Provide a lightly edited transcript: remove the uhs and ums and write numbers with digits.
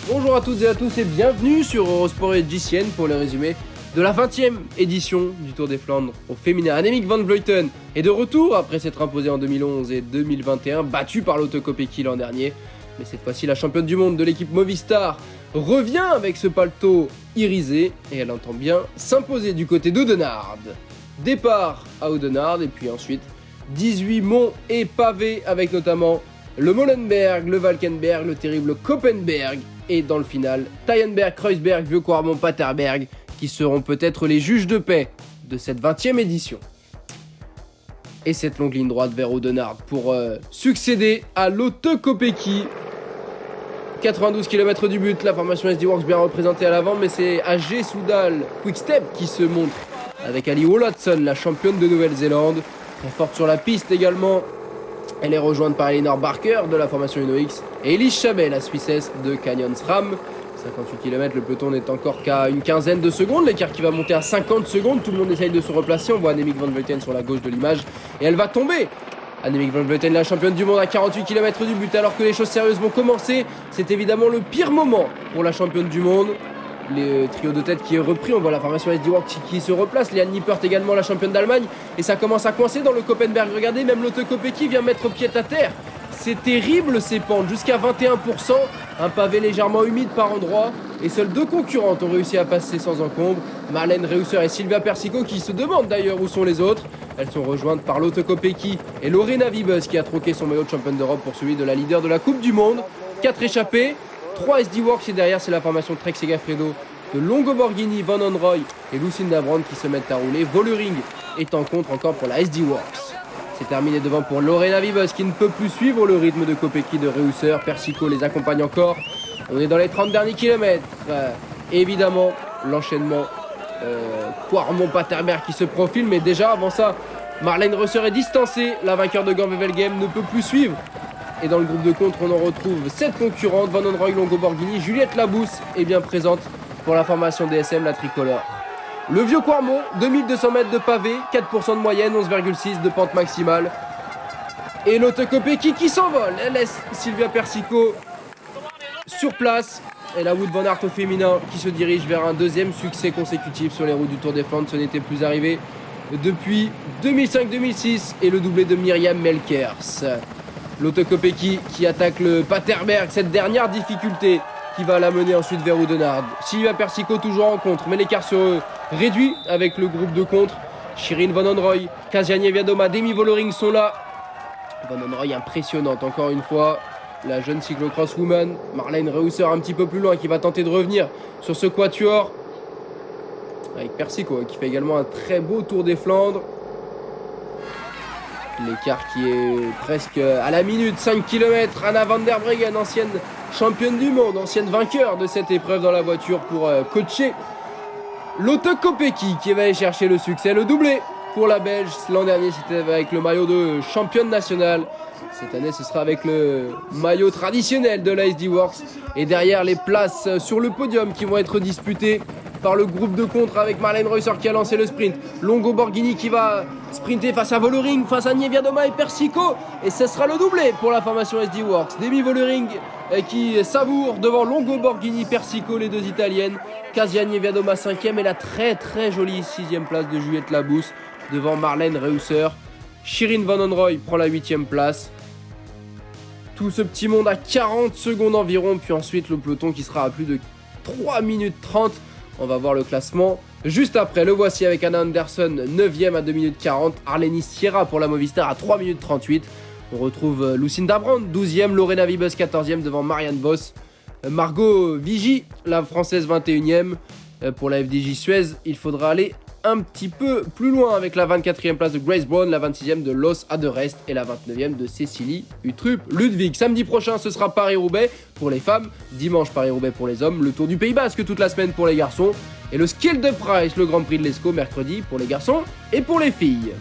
Bonjour à toutes et à tous et bienvenue sur Eurosport et JCN pour le résumé de la 20e édition du Tour des Flandres au féminin. Annemiek van Vleuten est de retour après s'être imposée en 2011 et 2021, battue par l'Otto Kopecky l'an dernier. Mais cette fois-ci, la championne du monde de l'équipe Movistar revient avec ce paletot irisé et elle entend bien s'imposer du côté d'Oudenaarde. Départ à Oudenaarde et puis ensuite 18 monts et pavés avec notamment le Molenberg, le Valkenberg, le terrible Koppenberg et dans le final, Taillenberg, Kreuzberg, Vieux-Quarmont, Paterberg qui seront peut-être les juges de paix de cette 20e édition. Et cette longue ligne droite vers Oudenaarde pour succéder à l'Otto Kopecky. 92 km du but, la formation SD Works bien représentée à l'avant, mais c'est AG Soudal Quick-Step qui se montre avec Ali Oladson, la championne de Nouvelle-Zélande, très forte sur la piste également. Elle est rejointe par Elinor Barker de la formation UnoX et Elise Chabet, la Suissesse de Canyon SRAM. 58 km, le peloton n'est encore qu'à une quinzaine de secondes, l'écart qui va monter à 50 secondes, tout le monde essaye de se replacer, on voit Annemiek van Vleuten sur la gauche de l'image et elle va tomber. Annemiek van Vleuten, la championne du monde à 48 km du but, alors que les choses sérieuses vont commencer. C'est évidemment le pire moment pour la championne du monde. Le trio de tête qui est repris, on voit la formation SD Works qui se replace, Liane Nippert également la championne d'Allemagne, et ça commence à coincer dans le Koppenberg. Regardez, même l'Otto Kopecky vient mettre pied à terre. C'est terrible ces pentes, jusqu'à 21%, un pavé légèrement humide par endroits, et seules deux concurrentes ont réussi à passer sans encombre, Marlene Reusser et Silvia Persico, qui se demandent d'ailleurs où sont les autres. Elles sont rejointes par l'Otto Kopecky et Lorena Wiebes qui a troqué son maillot de championne d'Europe pour celui de la leader de la Coupe du Monde. 4 échappés, 3 SD Works et derrière c'est la formation Trek Segafredo de Longo Borghini, Van Onroy et Lucinda Brand qui se mettent à rouler. Vollering est en contre encore pour la SD Works. C'est terminé devant pour Lorena Wiebes qui ne peut plus suivre le rythme de Kopecky, de Reusser. Persico les accompagne encore. On est dans les 30 derniers kilomètres. Évidemment, l'enchaînement Quarmont-Paterberg qui se profile, mais déjà avant ça, Marlene Reusser est distancée. La vainqueur de Gand-Wevelgem ne peut plus suivre. Et dans le groupe de contre, on en retrouve 7 concurrentes. Van Onroy, Longo Borghini, Juliette Labousse est bien présente pour la formation DSM, la tricolore. Le Vieux-Quarmont, 2200 mètres de pavé, 4% de moyenne, 11,6 de pente maximale. Et l'Otto Kopecky qui s'envole. Elle laisse Silvia Persico sur place. Et la Wout van Aert au féminin qui se dirige vers un deuxième succès consécutif sur les routes du Tour des Flandres. Ce n'était plus arrivé depuis 2005-2006 et le doublé de Myriam Melkers. L'Otto Kopecky qui attaque le Paterberg, cette dernière difficulté qui va la mener ensuite vers Oudenaarde. Silvia Persico toujours en contre, mais l'écart se réduit avec le groupe de contre. Shirin Van Onroy, Kasia Niewiadoma, Demi Vollering sont là. Van Onroy impressionnante encore une fois. La jeune cyclocross-woman, Marlene Reusser un petit peu plus loin qui va tenter de revenir sur ce quatuor. Avec Persico qui fait également un très beau Tour des Flandres. L'écart qui est presque à la minute, 5 km. Anna van der Breggen, ancienne championne du monde, ancienne vainqueur de cette épreuve dans la voiture pour coacher l'Otto Kopecky qui va aller chercher le succès, le doublé pour la Belge. L'an dernier c'était avec le maillot de championne nationale. Cette année ce sera avec le maillot traditionnel de la SD Works. Et derrière les places sur le podium qui vont être disputées par le groupe de contre avec Marlene Reusser qui a lancé le sprint. Longo Borghini qui va sprinter face à Vollering, face à Niewiadoma et Persico. Et ce sera le doublé pour la formation SD Works. Demi Vollering qui savoure devant Longo Borghini, Persico, les deux italiennes. Kasia Niewiadoma 5e et la très jolie 6e place de Juliette Labousse devant Marlene Reusser. Shirin Van Onroy prend la 8e place. Tout ce petit monde à 40 secondes environ. Puis ensuite le peloton qui sera à plus de 3 minutes 30. On va voir le classement juste après. Le voici avec Anna Anderson 9e à 2 minutes 40. Arlenis Sierra pour la Movistar à 3 minutes 38. On retrouve Lucinda Brand 12e. Lorena Wiebes 14e devant Marianne Vos. Margot Vigy, la française 21e. Pour la FDJ Suez, il faudra aller un petit peu plus loin avec la 24e place de Grace Brown, la 26e de Los Aderest et la 29e de Cécilie Uttrup Ludwig. Samedi prochain, ce sera Paris-Roubaix pour les femmes, dimanche Paris-Roubaix pour les hommes, le Tour du Pays Basque toute la semaine pour les garçons et le Skill de Price, le Grand Prix de l'Escaut mercredi pour les garçons et pour les filles.